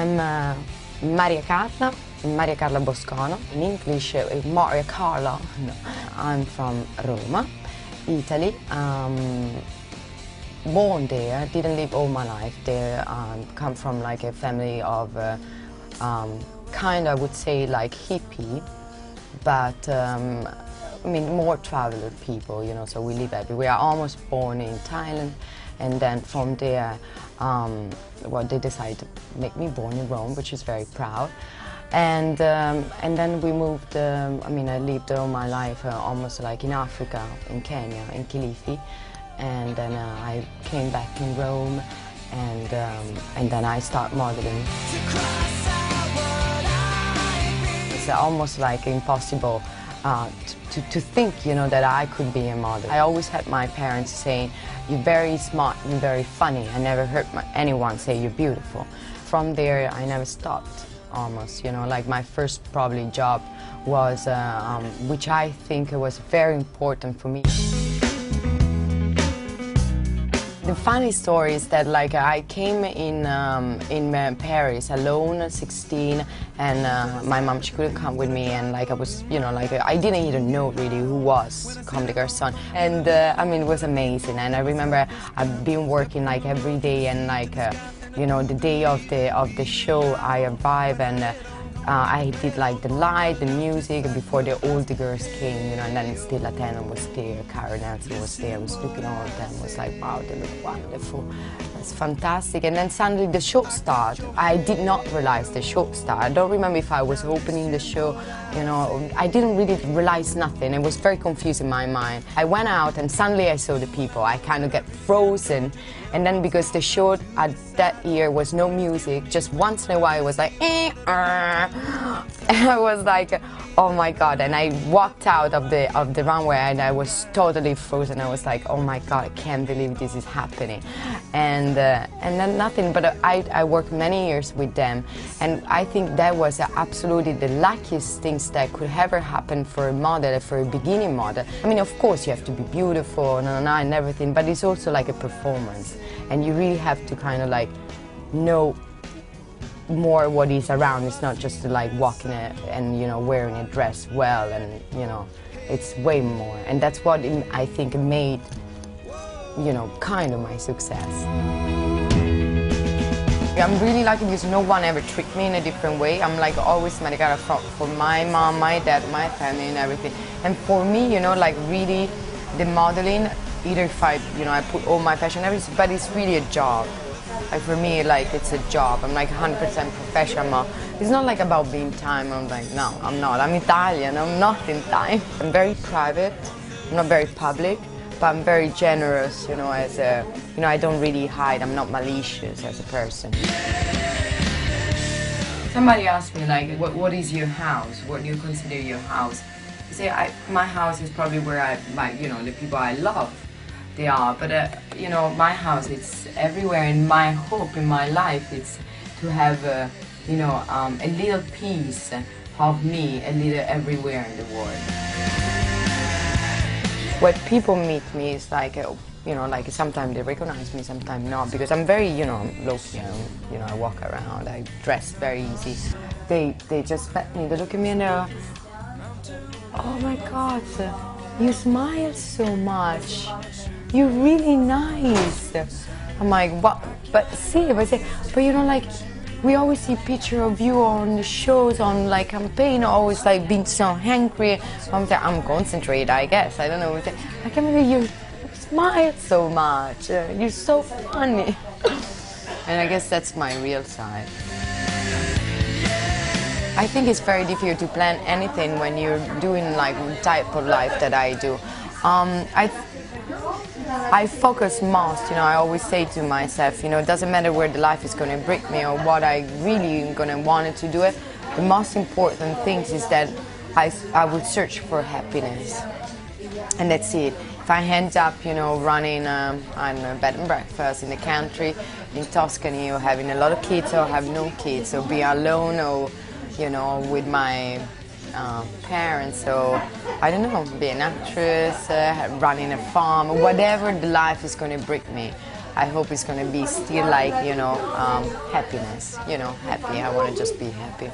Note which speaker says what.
Speaker 1: I'm Mariacarla Boscono. In English, Mariacarla. No. I'm from Roma, Italy. Born there, didn't live all my life there. Come from like a family of kind of, I would say, like hippie, but I mean more traveler people, you know. So we live everywhere. I almost born in Thailand, and then from there, well, they decided to make me born in Rome, which is very proud. And then we moved. I mean, I lived all my life almost like in Africa, in Kenya, in Kilifi. And then I came back in Rome, and then I start modeling. It's almost like impossible to think, you know, that I could be a model. I always had my parents saying, "You're very smart, you're very funny." I never heard anyone say you're beautiful. From there, I never stopped. Almost, you know, like my first probably job was, which I think was very important for me. The funny story is that like I came in Paris alone, 16, and my mom, she couldn't come with me, and like I was, you know, like I didn't even know really who was Comme des Garçons, and I mean it was amazing. And I remember I've been working like every day, and like you know, the day of the show I arrived, and I did like the light, the music, before all the girls came, you know, and then still Atena was there, Cara Nancy was there, I was looking at all of them, was like, wow, they look wonderful, that's fantastic. And then suddenly the show started. I did not realize the show started. I don't remember if I was opening the show, you know, I didn't really realize nothing. It was very confused in my mind. I went out and suddenly I saw the people. I kind of get frozen. And then because the show at that year was no music, just once in a while it was like, and I was like, oh my God. And I walked out of the runway and I was totally frozen. I was like, oh my God, I can't believe this is happening. And then nothing, but I worked many years with them. And I think that was absolutely the luckiest things that could ever happen for a model, for a beginning model. I mean, of course you have to be beautiful and everything, but it's also like a performance. And you really have to kind of like know more what is around. It's not just to like walking and you know, wearing a dress well, and you know, it's way more. And that's what I think made, you know, kind of my success. I'm really lucky because no one ever tricked me in a different way. I'm like always Mariacarla for my mom, my dad, my family and everything. And for me, you know, like really the modeling, either if I, you know, I put all my passion and everything, but it's really a job. Like for me, like it's a job. I'm like 100% professional. It's not like about being time. I'm like, no, I'm not. I'm Italian. I'm not in time. I'm very private. I'm not very public, but I'm very generous. You know, as a, you know, I don't really hide. I'm not malicious as a person. Somebody asked me like, what is your house? What do you consider your house? I say, my house is probably where you know, the people I love. They are, but you know, my house, it's everywhere, and my hope in my life is to have you know, a little piece of me, a little everywhere in the world. When people meet me, it's like, you know, like sometimes they recognize me, sometimes not, because I'm very, you know, low-key, you know, I walk around, I dress very easy. They just met me, they look at me and they're, oh my God, you smile so much. You're really nice. I'm like, what? But see, but you know, like, we always see picture of you on the shows, on like campaign, always like being so angry. I'm concentrated, I guess. I don't know. I can't believe you smile so much. You're so funny. And I guess that's my real side. I think it's very difficult to plan anything when you're doing like the type of life that I do. I focus most, you know, I always say to myself, you know, it doesn't matter where the life is going to bring me or what I really am going to want to do it. The most important thing is that I would search for happiness. And that's it. If I end up, you know, running on a bed and breakfast in the country, in Tuscany, or having a lot of kids or have no kids, or be alone, or, you know, with my parents, so I don't know, be an actress, running a farm, whatever the life is going to bring me. I hope it's going to be still like, you know, happiness, you know, happy. I want to just be happy.